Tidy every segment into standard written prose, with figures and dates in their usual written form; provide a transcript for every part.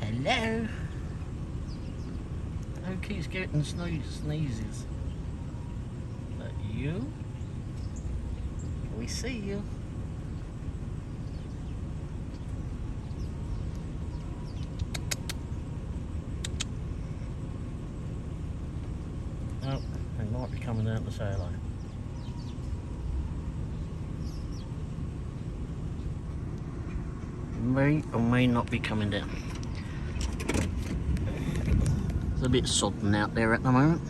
Hello. Who keeps getting sneezes? That you? We see you. Oh, they might be coming out to say hello. May or may not be coming down. It's a bit sodden out there at the moment.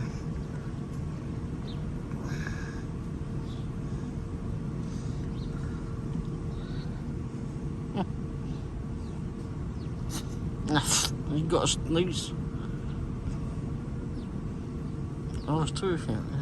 You got a sneeze. Oh, there's two of you out there.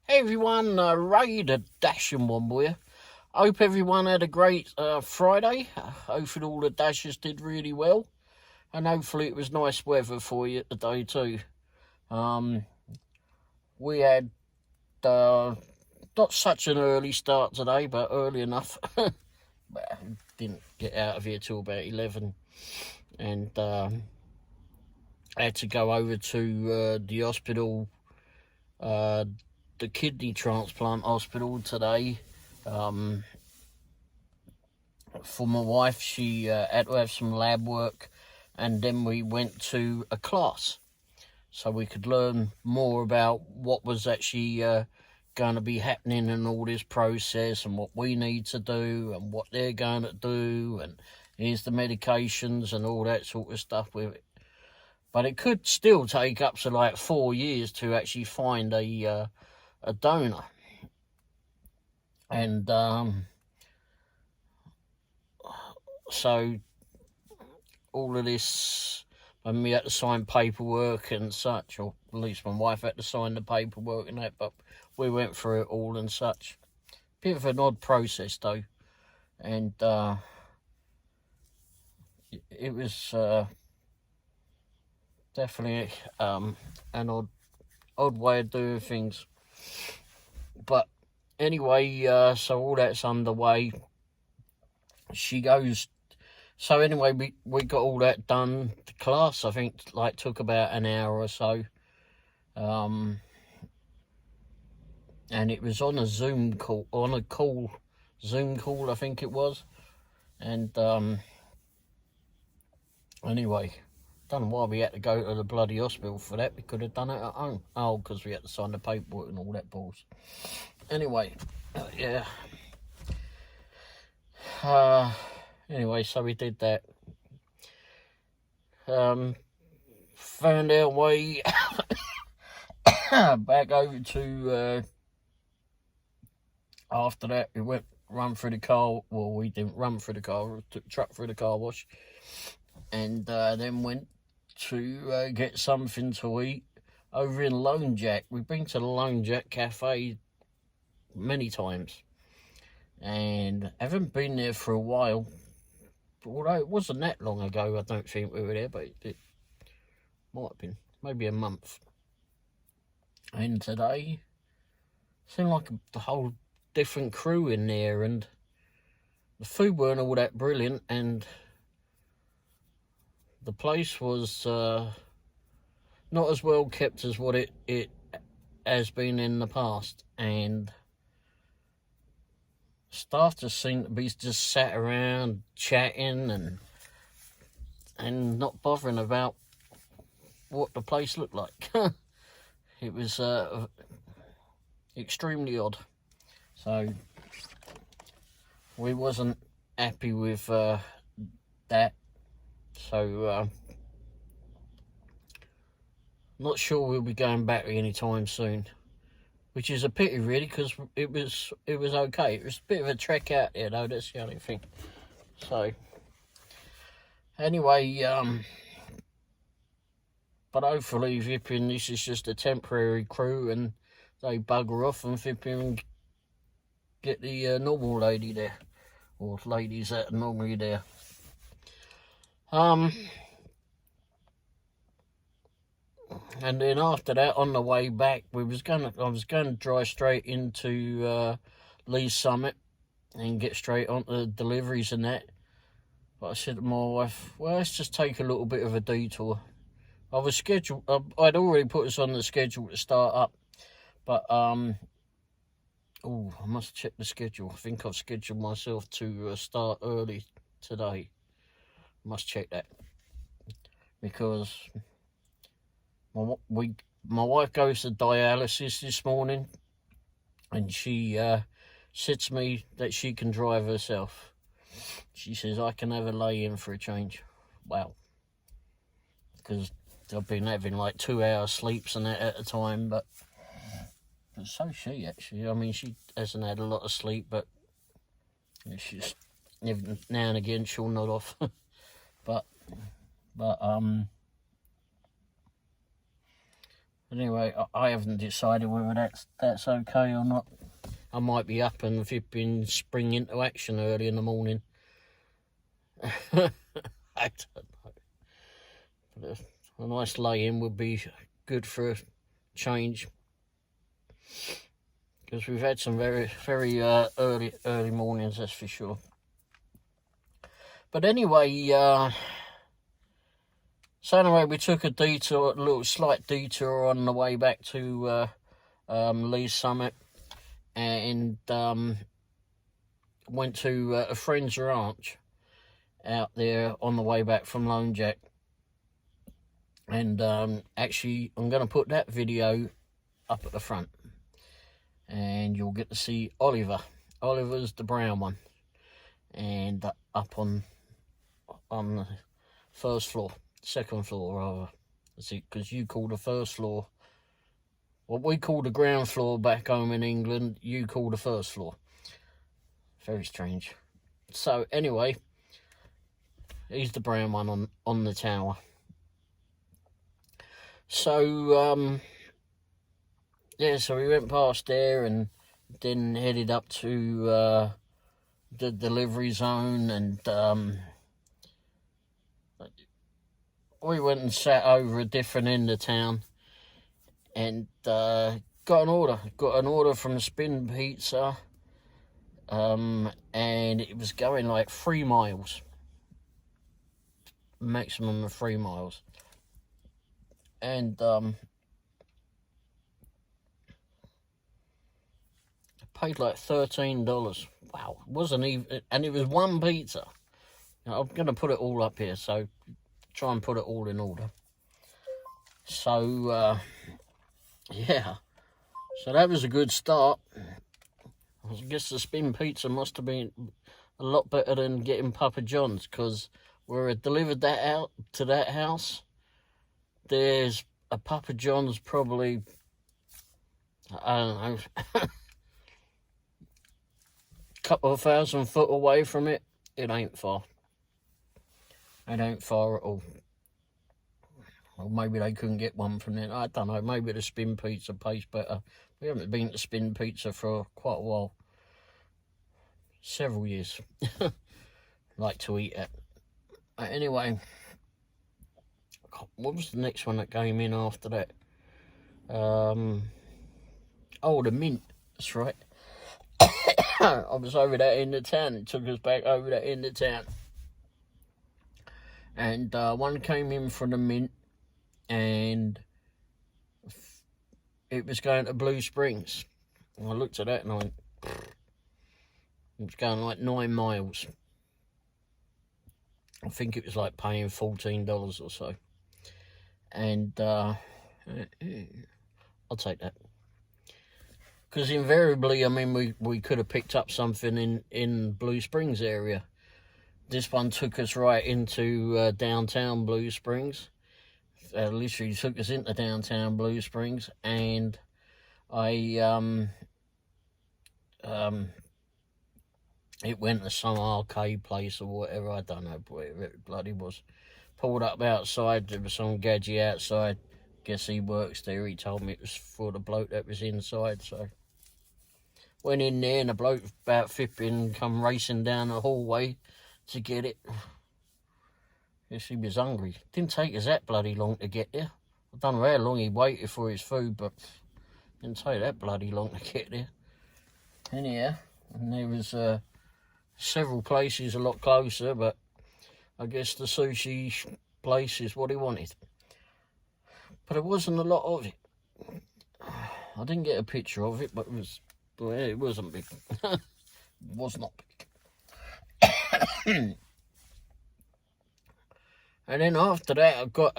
Hey everyone, Ray the Dash and Womble here. I hope everyone had a great Friday. Hopefully all the Dashers did really well. And hopefully it was nice weather for you today too. We had not such an early start today, but early enough. But didn't get out of here till about 11. And I had to go over to the hospital, the kidney transplant hospital today, for my wife. She had to have some lab work, and then we went to a class so we could learn more about what was actually going to be happening in all this process, and what we need to do and what they're going to do, and here's the medications and all that sort of stuff with it. But it could still take up to like 4 years to actually find a donor. And so all of this, and we had to sign paperwork and such, or at least my wife had to sign the paperwork and that, but we went through it all and such. Bit of an odd process though, and it was definitely an odd way of doing things. But anyway, so all that's underway. She goes. So anyway, we got all that done. The class, I think, like took about an hour or so. And it was on a Zoom call, Zoom call, I think it was. And anyway, don't know why we had to go to the bloody hospital for that. We could have done it at home. Oh, because we had to sign the paperwork and all that balls. Anyway, yeah. Anyway, so we did that. Found our way back over to, after that, we went run through the car. Well, we didn't run through the car, we took the truck through the car wash. And then went to get something to eat over in Lone Jack. We've been to the Lone Jack Cafe many times, and haven't been there for a while. Although it wasn't that long ago, I don't think we were there, but it might have been, maybe a month. And today, seemed like a whole different crew in there, and the food weren't all that brilliant, and the place was not as well kept as what it has been in the past. And staff just seemed to be just sat around chatting and not bothering about what the place looked like. It was extremely odd. So we wasn't happy with that. So not sure we'll be going back anytime soon, which is a pity really, because it was okay. It was a bit of a trek out there though, that's the only thing. So anyway, but hopefully flipping this is just a temporary crew and they bugger off and flipping get the normal lady there, or ladies that are normally there. And then after that, on the way back, I was going to drive straight into Lee's Summit and get straight onto the deliveries and that. But I said to my wife, well, let's just take a little bit of a detour. I was scheduled, I'd already put us on the schedule to start up, but oh, I must check the schedule. I think I've scheduled myself to start early today. Must check that, because my wife goes to dialysis this morning, and she said to me that she can drive herself. She says I can have a lay in for a change. Wow, because I've been having like 2 hours sleeps and that at a time, but so she actually. I mean, she hasn't had a lot of sleep, but she's now and again she'll nod off. but anyway, I haven't decided whether that's okay or not. I might be up and flipping spring into action early in the morning. I don't know. But a nice lay-in would be good for a change, because we've had some very, very early mornings, that's for sure. But anyway, so anyway, we took a little slight detour on the way back to Lee's Summit, and went to a friend's ranch out there on the way back from Lone Jack. And actually, I'm going to put that video up at the front, and you'll get to see Oliver. Oliver's the brown one, and up on the first floor, second floor rather. See, because you call the first floor what we call the ground floor back home in England, you call the first floor. Very strange. So anyway, he's the brown one on the tower. So yeah, so we went past there and then headed up to the delivery zone, and we went and sat over a different end of town, and got an order from Spin Pizza, and it was going like 3 miles, maximum of 3 miles, and paid like $13. Wow, it wasn't even, and it was one pizza. Now, I'm gonna put it all up here, so try and put it all in order. So yeah, so that was a good start. I guess the Spin Pizza must have been a lot better than getting Papa John's, because where I delivered that out to that house, there's a Papa John's probably, I don't know, couple of 1,000 foot away from it. It ain't far. It ain't far at all. Or maybe they couldn't get one from there. I don't know. Maybe the Spin Pizza pays better. We haven't been to Spin Pizza for quite a while. Several years. Like to eat at. Anyway, what was the next one that came in after that? Oh, the Mint. That's right. I was over that end of town. It took us back over that end of town. And one came in from the Mint, and it was going to Blue Springs. And I looked at that and I went, It was going like 9 miles. I think it was like paying $14 or so. And I'll take that. Because invariably, I mean, we could have picked up something in Blue Springs area. This one took us right into downtown Blue Springs. Literally took us into downtown Blue Springs, and it went to some arcade place or whatever, I don't know whatever it bloody was. Pulled up outside, there was some gadget outside. Guess he works there. He told me it was for the bloke that was inside, so went in there, and the bloke about flipping come racing down the hallway to get it. Guess he was hungry. Didn't take us that bloody long to get there. I don't know how long he waited for his food, but didn't take that bloody long to get there. Anyhow, and there was several places a lot closer, but I guess the sushi place is what he wanted. But there wasn't a lot of it. I didn't get a picture of it, but it wasn't big. It was not big. And then after that, I got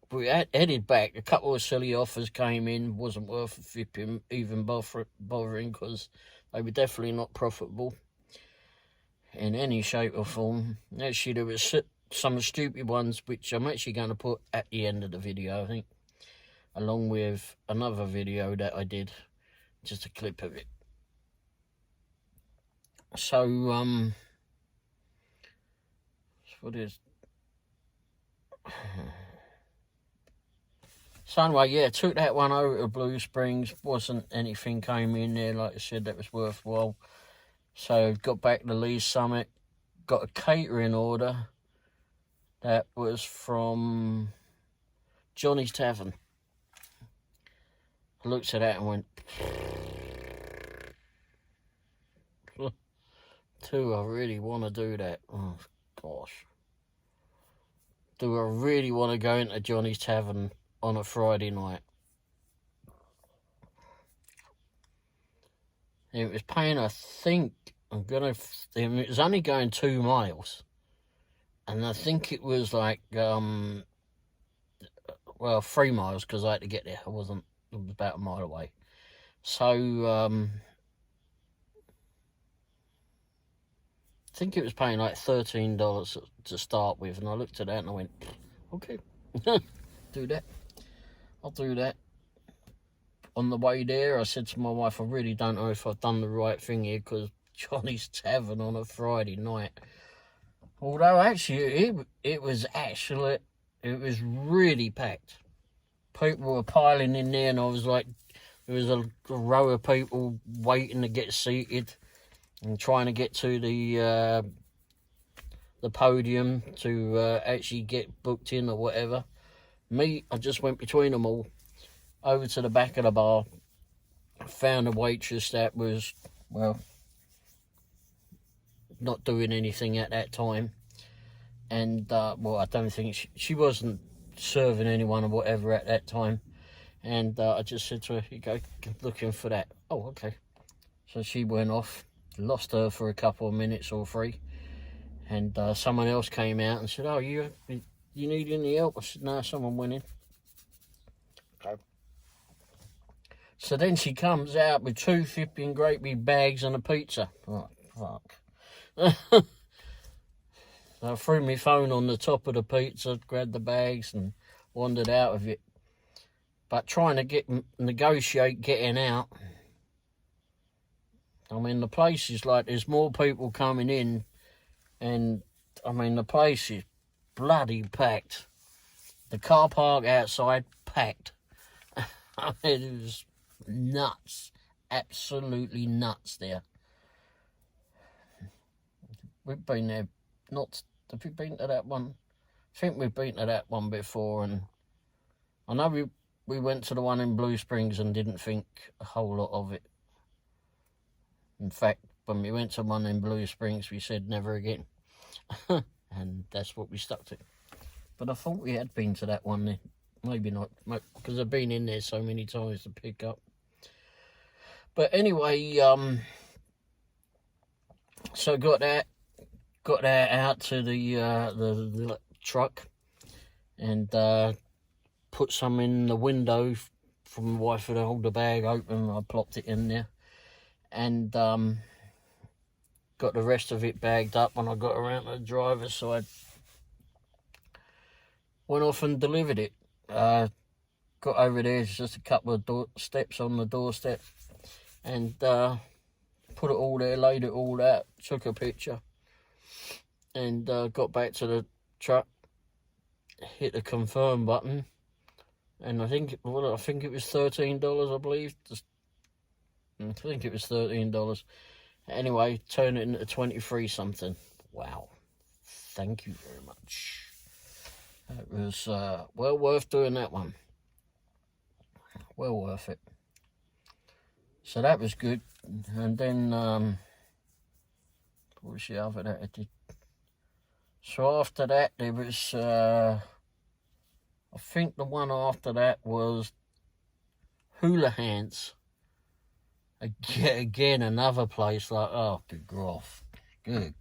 we headed back. A couple of silly offers came in. Wasn't worth flipping, even bothering, because they were definitely not profitable in any shape or form. Actually, there was some stupid ones, which I'm actually going to put at the end of the video, I think, along with another video that I did, just a clip of it. So, what is... So anyway, yeah, took that one over to Blue Springs. Wasn't anything came in there, like I said, that was worthwhile. So got back to Lee's Summit, got a catering order that was from Johnny's Tavern. I looked at that and went, do I really want to do that? Oh, gosh. Do I really want to go into Johnny's Tavern on a Friday night? It was paying, I think, it was only going 2 miles. And I think it was like, 3 miles, because I had to get there. It was about a mile away. So, I think it was paying like $13 to start with. And I looked at that and I went, okay, do that. I'll do that. On the way there, I said to my wife, I really don't know if I've done the right thing here, because Johnny's Tavern on a Friday night. Although, actually, it was really packed. People were piling in there, and I was like, there was a row of people waiting to get seated and trying to get to the podium to actually get booked in or whatever. Me, I just went between them all, over to the back of the bar, found a waitress that was, well, not doing anything at that time. And, I don't think she wasn't serving anyone or whatever at that time. And I just said to her, you go looking for that. Oh, okay. So she went off, lost her for a couple of minutes or 3. And someone else came out and said, oh, you need any help? I said, no, someone went in. Okay. So then she comes out with 2 flipping great big bags and a pizza. Oh, fuck. I threw my phone on the top of the pizza, grabbed the bags and wandered out of it. But trying to negotiate getting out. I mean, the place is like, there's more people coming in. And, I mean, the place is bloody packed. The car park outside, packed. I mean, it was nuts. Absolutely nuts there. We've been there, have we been to that one? I think we've been to that one before, and I know we went to the one in Blue Springs and didn't think a whole lot of it. In fact, when we went to one in Blue Springs, we said never again. And that's what we stuck to. But I thought we had been to that one then. Maybe not, because I've been in there so many times to pick up. But anyway, So got that out to the truck, and put some in the window for my wife to hold the bag open. I plopped it in there, and got the rest of it bagged up when I got around to the driver's side. Went off and delivered it. Got over there, it's just a couple of steps on the doorstep, and put it all there, laid it all out, took a picture, and got back to the truck, hit the confirm button, and I think it was $13, I believe. I think it was $13. Anyway, turn it into 23 something. Wow. Thank you very much. It was well worth doing that one. Well worth it. So that was good. And then, what was the other that I did? So after that, there was, I think the one after that was Hula Hands. Again, another place like, oh, good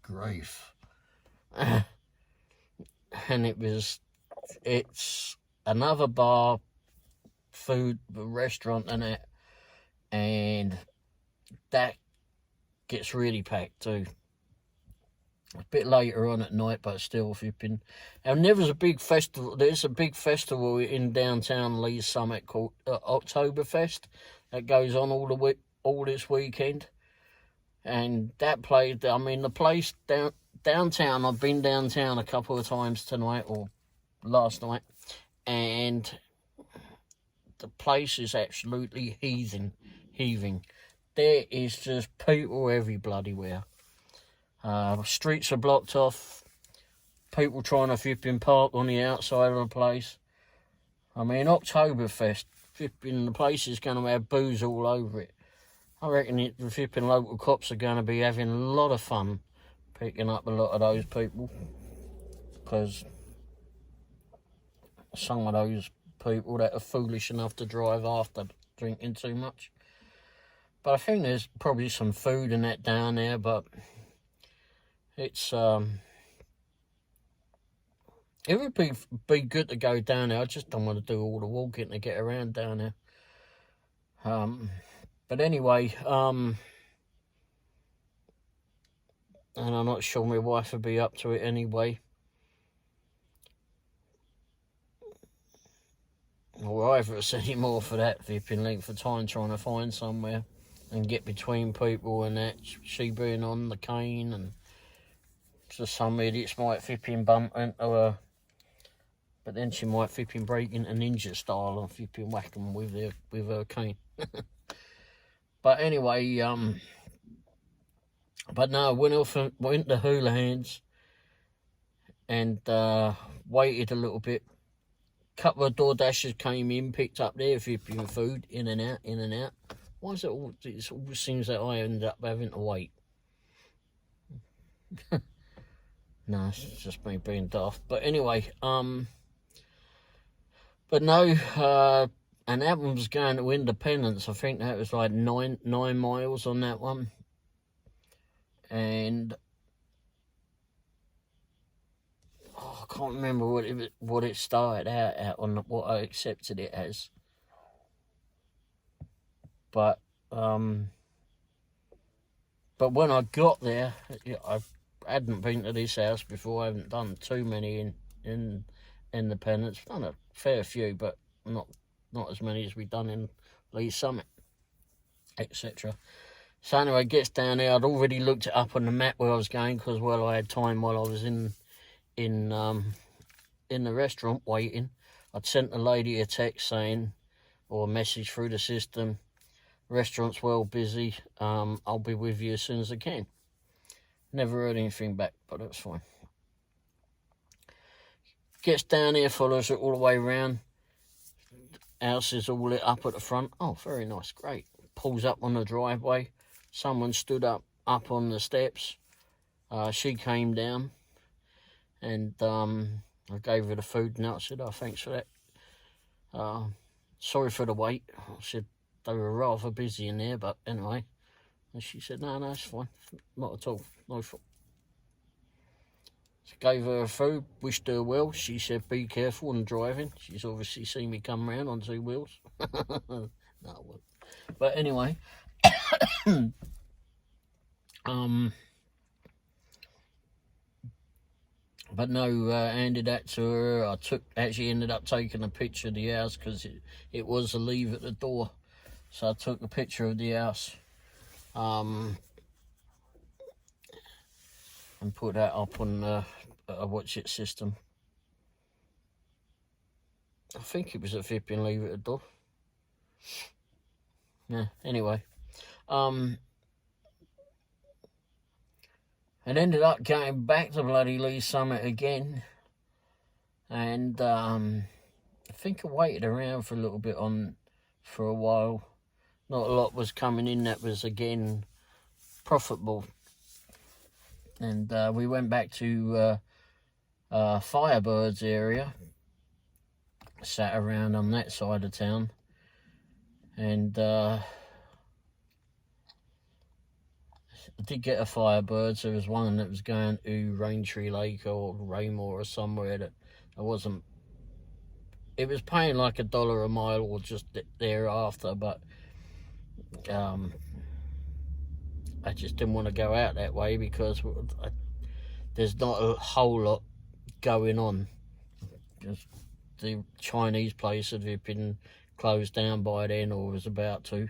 grief. And it's another bar, food, restaurant and that, and that gets really packed too. A bit later on at night, but still flipping. And there's a big festival in downtown Lee's Summit called Oktoberfest that goes on all this weekend. And that place, I mean, the place downtown, I've been downtown a couple of times tonight or last night, and the place is absolutely heaving. There is just people every bloody where. Streets are blocked off, people trying to flipping park on the outside of the place. I mean, Oktoberfest, flipping, the place is going to have booze all over it. I reckon the flipping local cops are going to be having a lot of fun picking up a lot of those people, because some of those people that are foolish enough to drive after drinking too much. But I think there's probably some food and that down there, but it's it would be good to go down there. I just don't want to do all the walking to get around down there. But anyway, and I'm not sure my wife would be up to it anyway. Or either it's any more for that flipping length of time trying to find somewhere and get between people and that. She being on the cane, and so some idiots might flipping bump into her, but then she might flipping break into ninja style and flipping whack them with her cane. But anyway, but no, went to Hula Hands and waited a little bit. Couple of door dashers came in, picked up their flipping food, in and out. Why is it always seems that I end up having to wait? No, it's just me being daft. But anyway, but no, and that one was going to Independence. I think that was like 9 miles on that one. And I can't remember what it started out at on what I accepted it as. But when I got there, I hadn't been to this house before. I haven't done too many in Independence. Done a fair few, but not as many as we've done in Lee's Summit, etc. So anyway, gets down there. I'd already looked it up on the map where I was going, because I had time while I was in the restaurant waiting. I'd sent the lady a text saying, or a message through the system, restaurant's well busy, I'll be with you as soon as I can. Never heard anything back, but that's fine. Gets down here, follows it all the way around. House is all lit up at the front. Oh, very nice, great. Pulls up on the driveway. Someone stood up on the steps. She came down, and I gave her the food, and I said, oh, thanks for that. Sorry for the wait. I said they were rather busy in there, but anyway, And she said, no, it's fine. Not at all. No fault. So gave her food, wished her well. She said, be careful when driving. She's obviously seen me come round on 2 wheels. No, well. But anyway, but no, I handed that to her. I actually ended up taking a picture of the house because it was a leave at the door. So I took a picture of the house. And put that up on a watch it system. I think it was a flipping leave at the door. Yeah, anyway. And ended up going back to bloody Lee Summit again. And I think I waited around for a little bit for a while. Not a lot was coming in that was, again, profitable. And we went back to Firebirds area. Sat around on that side of town. And I did get a Firebirds. There was one that was going to Raintree Lake or Raymore or somewhere that I wasn't. It was paying like $1 a mile or just thereafter, but I just didn't want to go out that way because there's not a whole lot going on. Just the Chinese place had been closed down by then or was about to.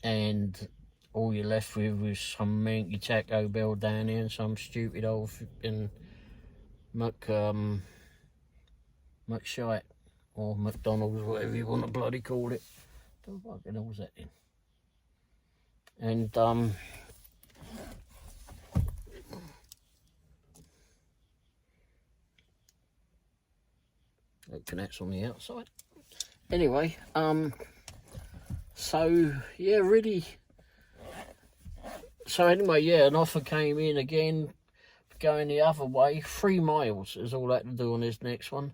And all you're left with was some Manky Taco Bell down here and some stupid old McShite or McDonald's, whatever you want to bloody call it. What the hell's that in? And that's on the outside. Anyway, so yeah, really. So anyway, yeah, an offer came in again, going the other way. 3 miles is all I had to do on this next one,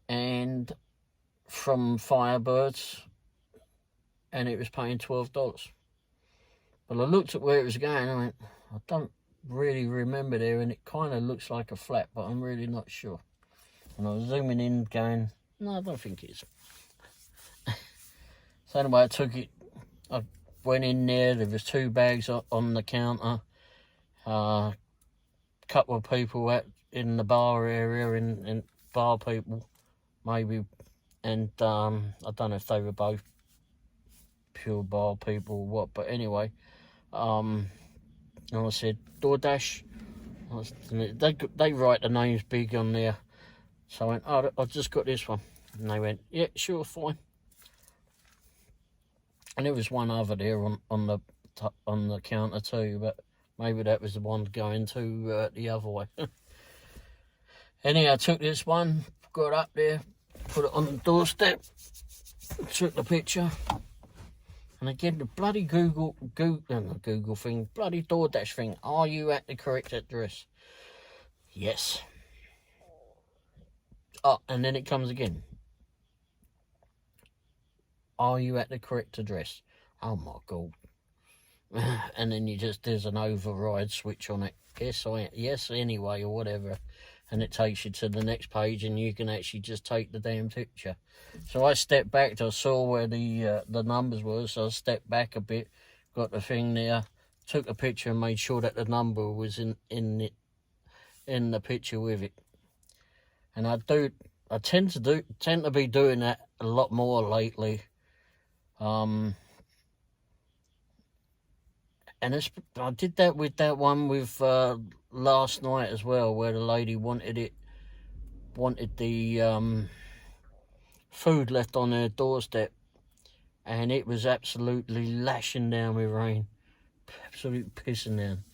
and from Firebirds, and it was paying $12. But I looked at where it was going. I went, I don't really remember there, and it kind of looks like a flat, but I'm really not sure. And I was zooming in, going, no, I don't think it is. So anyway, I took it. I went in there. There was 2 bags on the counter. A couple of people in the bar area, and bar people, maybe. And I don't know if they were both pure bar people or what. But anyway, and I said, DoorDash. They write the names big on there. So I went, oh, I just got this one. And they went, yeah, sure, fine. And there was one other there on the counter too, but maybe that was the one going to the other way. Anyhow, I took this one, got up there, put it on the doorstep, took the picture. And again, the bloody Google thing, bloody DoorDash thing, are you at the correct address? Yes. Oh, and then it comes again. Are you at the correct address? Oh my God. And then there's an override switch on it. Yes, anyway, or whatever. And it takes you to the next page and you can actually just take the damn picture. So I stepped back, I saw where the numbers were, so I stepped back a bit, got the thing there, took a picture and made sure that the number was in the picture with it. And I tend to be doing that a lot more lately. And I did that with that one with last night as well, where the lady wanted the food left on her doorstep, and it was absolutely lashing down with rain, absolutely pissing down.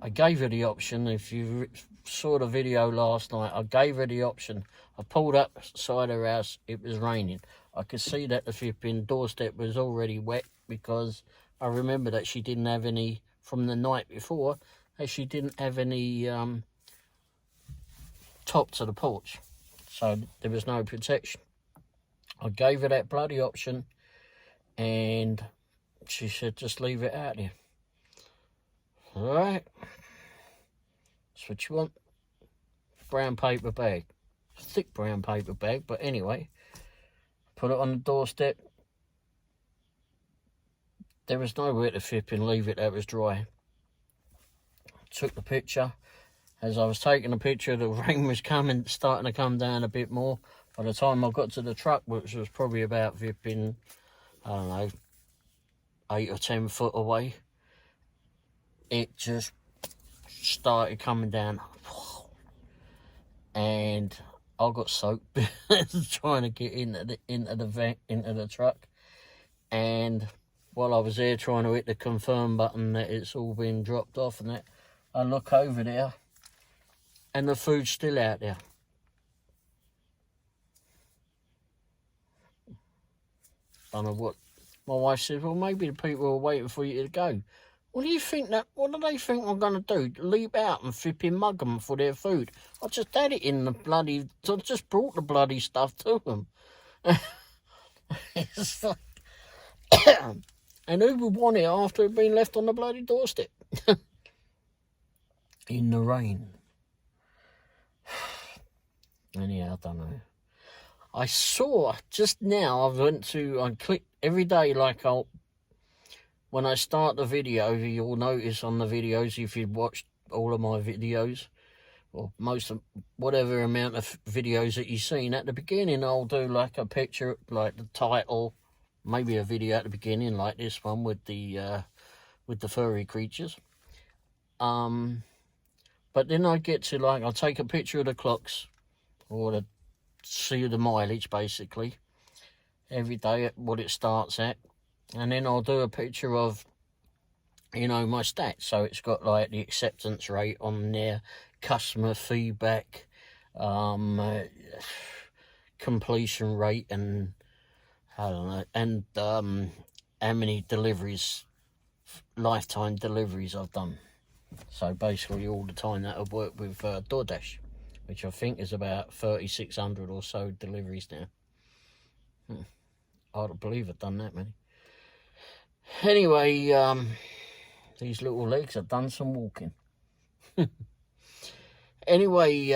I gave her the option. If you saw the video last night, I gave her the option. I pulled up side her house, it was raining. I could see that the flipping doorstep was already wet because I remember that she didn't have any, from the night before, that she didn't have any top to the porch. So there was no protection. I gave her that bloody option, and she said, just leave it out there. All right, that's what you want. Brown paper bag, thick brown paper bag, but anyway, put it on the doorstep. There was nowhere to flip and leave it that was dry. Took the picture. As I was taking the picture, the rain was starting to come down a bit more. By the time I got to the truck, which was probably about flipping, I don't know, 8 or 10 foot away, it just started coming down. And I got soaked trying to get into the truck. And while I was there trying to hit the confirm button that it's all been dropped off and that, I look over there and the food's still out there. Don't know what. My wife said, well, maybe the people are waiting for you to go. What do they think I'm going to do? Leap out and flipping mug them for their food? I just had it in the bloody... I just brought the bloody stuff to them. It's like... And who would want it after it had been left on the bloody doorstep? In the rain. Anyhow, I don't know. I saw just now, I clicked every day like when I start the video, you'll notice on the videos, if you've watched all of my videos, or most of whatever amount of videos that you've seen, at the beginning I'll do like a picture, like the title, maybe a video at the beginning, like this one with the furry creatures. But then I get to I'll take a picture of the clocks, or see the mileage basically, every day at what it starts at. And then I'll do a picture of, my stats. So it's got like the acceptance rate on there, customer feedback, completion rate, and I don't know, and how many deliveries, lifetime deliveries I've done. So basically all the time that I've worked with DoorDash, which I think is about 3,600 or so deliveries now. I don't believe I've done that many. Anyway, these little legs have done some walking. Anyway,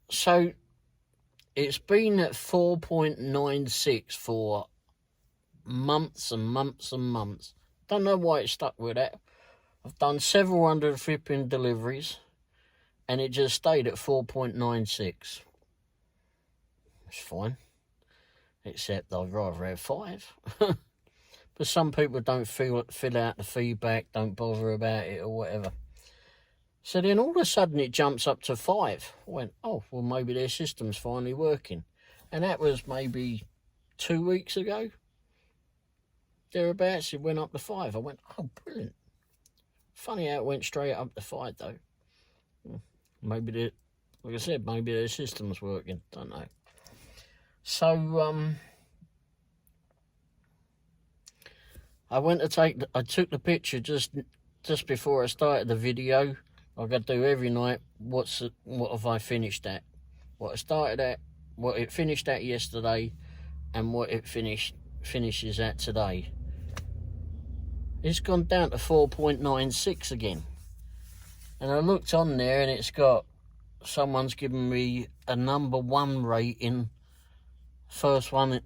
so it's been at 4.96 for months and months and months. Don't know why it stuck with that. I've done several hundred flipping deliveries, and it just stayed at 4.96. It's fine. Except I'd rather have 5. But some people don't fill out the feedback, don't bother about it or whatever. So then all of a sudden it jumps up to 5. I went, oh, well, maybe their system's finally working. And that was maybe 2 weeks ago. Thereabouts, it went up to 5. I went, oh, brilliant. Funny how it went straight up to 5, though. Maybe, like I said, maybe their system's working. Don't know. So, I took the picture just before I started the video. Like I do every night. What have I finished at? What I started at, what it finished at yesterday, and what it finishes at today. It's gone down to 4.96 again. And I looked on there and it's got, someone's given me a number 1 rating. First one,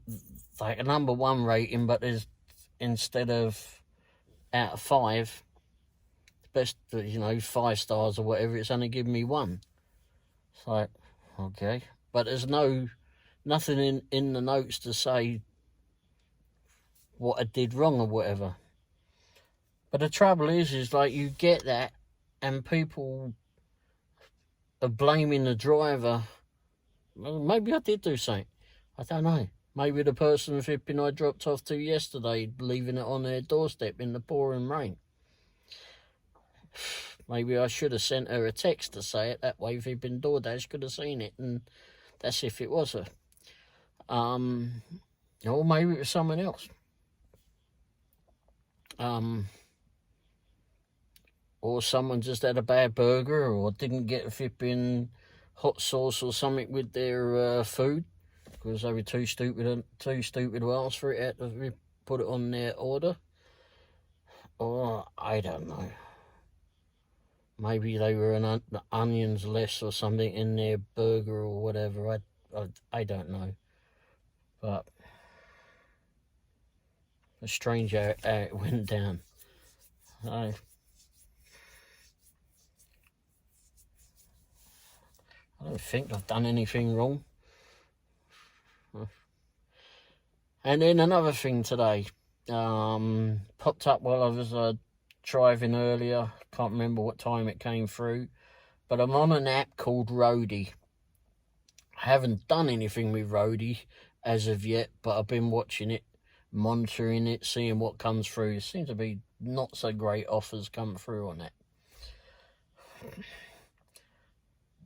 like a number 1 rating, but there's, instead of out of 5, best, 5 stars or whatever, it's only given me 1. It's like, okay. But there's nothing in the notes to say what I did wrong or whatever. But the trouble is like you get that and people are blaming the driver. Well, maybe I did do something. I don't know. Maybe the person flipping I dropped off to yesterday, leaving it on their doorstep in the pouring rain. Maybe I should have sent her a text to say it. That way, flipping DoorDash could have seen it, and that's if it was her. Or maybe it was someone else. Or someone just had a bad burger or didn't get a flipping hot sauce or something with their food. because they were too stupid to ask for it. We put it on their order, or I don't know. Maybe they were an onions less or something in their burger or whatever. I don't know, but it's strange how it went down. I don't think I've done anything wrong. And then another thing today, popped up while I was driving earlier. Can't remember what time it came through, but I'm on an app called Roadie. I haven't done anything with Roadie as of yet, but I've been watching it, monitoring it, seeing what comes through. There seems to be not so great offers come through on that.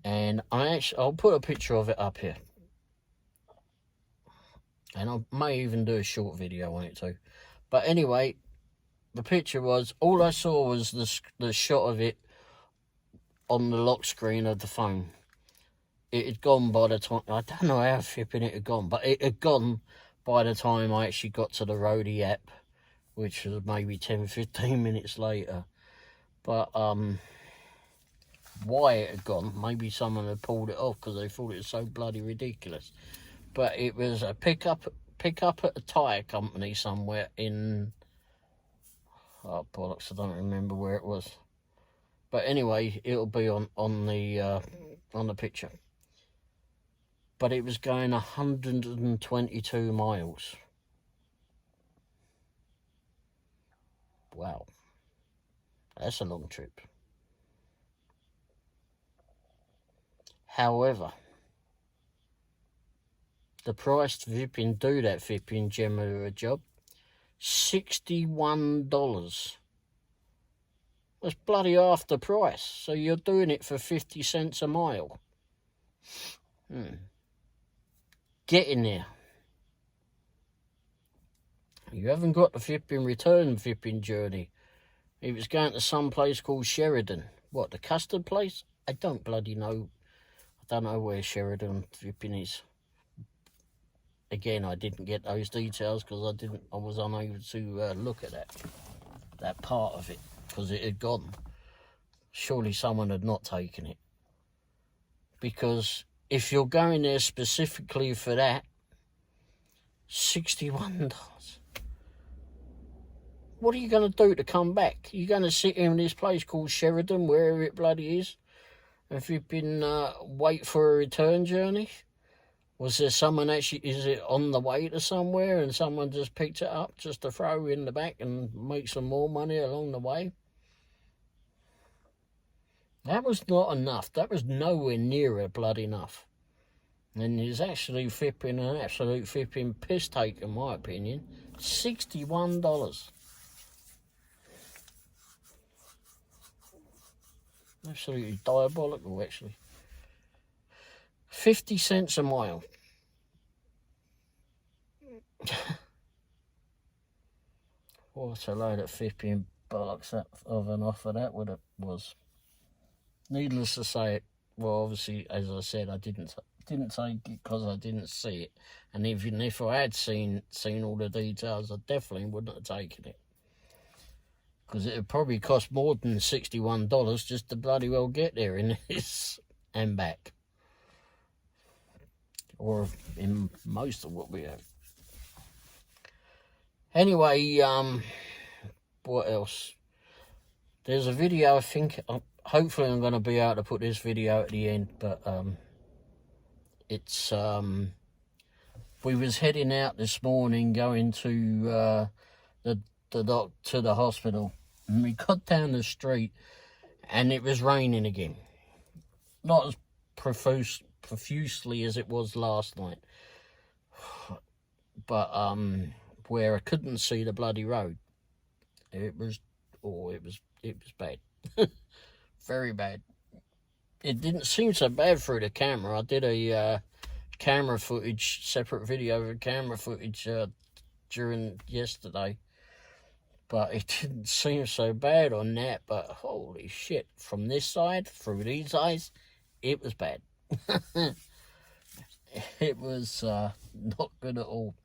And I'll put a picture of it up here. And I may even do a short video on it too. But anyway, the picture was, all I saw was the shot of it on the lock screen of the phone. It had gone by the time, I don't know how flipping it had gone, but it had gone by the time I actually got to the Roadie app, which was maybe 10-15 minutes later. But why it had gone, maybe someone had pulled it off because they thought it was so bloody ridiculous. But it was a pickup at a tyre company somewhere in, oh bollocks, I don't remember where it was. But anyway, it'll be on the picture. But it was going 122 miles. Wow, that's a long trip. However, the price to flipping do that flipping gem of a job, $61. That's bloody half the price. So you're doing it for 50 cents a mile. Getting there. You haven't got the flipping return flipping journey. It was going to some place called Sheridan. What, the custard place? I don't bloody know. I don't know where Sheridan flipping is. Again, I didn't get those details because I was unable to look at that part of it because it had gone. Surely someone had not taken it. Because if you're going there specifically for that, $61. What are you going to do to come back? You're going to sit in this place called Sheridan, wherever it bloody is, and if you've been wait for a return journey? Was there someone actually, is it on the way to somewhere and someone just picked it up just to throw in the back and make some more money along the way? That was not enough. That was nowhere near bloody enough. And it's actually flipping an absolute flipping piss take, in my opinion. $61. Absolutely diabolical, actually. 50 cents a mile. What a load of flipping bollocks of an offer that was. Needless to say, it. Well, obviously, as I said, I didn't take it because I didn't see it. And even if I had seen all the details, I definitely wouldn't have taken it. Because it would probably cost more than $61 just to bloody well get there in this and back. Or in most of what we have. Anyway, what else? There's a video, I think, hopefully I'm going to be able to put this video at the end, but it's, we was heading out this morning going to the hospital, and we got down the street, and it was raining again. Not as profusely as it was last night, but where I couldn't see the bloody road. It was bad. Very bad. It didn't seem so bad through the camera. I did a camera footage, separate video of camera footage during yesterday, but it didn't seem so bad on that. But holy shit, from this side through these eyes, it was bad. it was not good at all.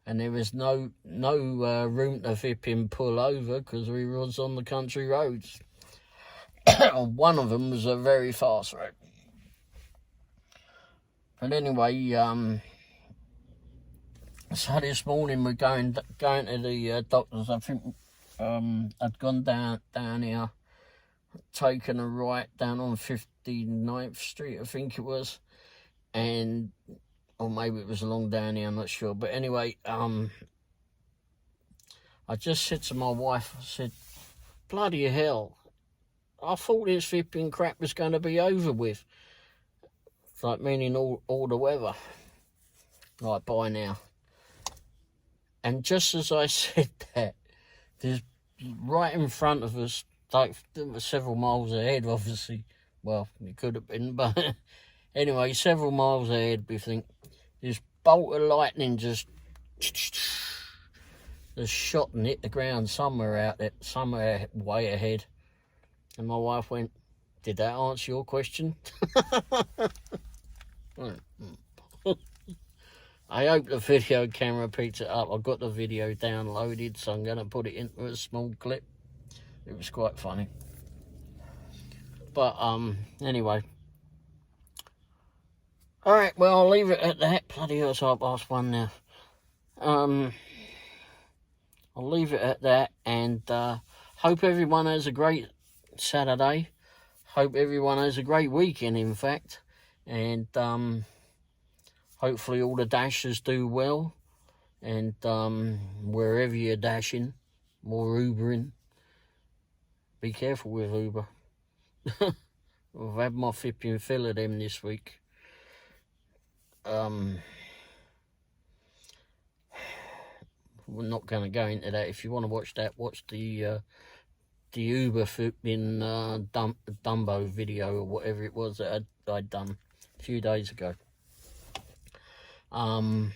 And there was no room to flipping pull over because we was on the country roads. One of them was a very fast road. But anyway, so this morning we're going to the doctors. I think I'd gone down here, taken a right down on 59th Street, I think it was, and or maybe it was along down here, I'm not sure. But anyway, I just said to my wife, I said, bloody hell, I thought this flipping crap was going to be over with. It's like meaning all the weather, like by now. And just as I said that, there's right in front of us, like several miles ahead, obviously. Well, it could have been, but anyway, several miles ahead, we think this bolt of lightning just shot and hit the ground somewhere way ahead. And my wife went, "Did that answer your question?" I hope the video camera picked it up. I got the video downloaded, so I'm going to put it into a small clip. It was quite funny. But anyway. Alright, well, I'll leave it at that. Bloody hell, it's 1:30 now. I'll leave it at that, and hope everyone has a great Saturday. Hope everyone has a great weekend, in fact. And hopefully all the dashers do well. And wherever you're dashing or Ubering, be careful with Uber. I've had my flipping fill of them this week. We're not going to go into that. If you want to watch that, watch the Uber flipping Dumbo video or whatever it was that I'd done a few days ago. And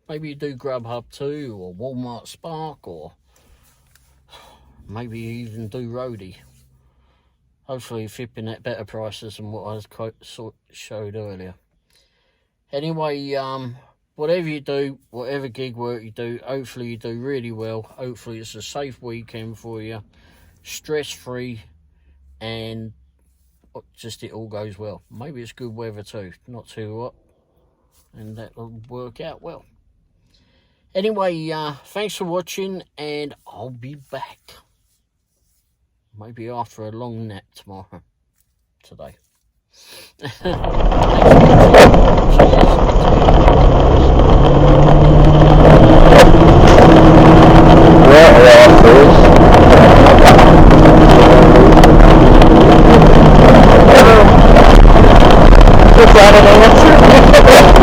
maybe you do Grubhub too, or Walmart Spark, or maybe you even do Roadie. Hopefully flipping at better prices than what I showed earlier. Anyway, whatever you do, whatever gig work you do, hopefully you do really well. Hopefully it's a safe weekend for you, stress-free, and just it all goes well. Maybe it's good weather too, not too hot, and that'll work out well. Anyway, thanks for watching, and I'll be back. Maybe after a long nap today. It's out of the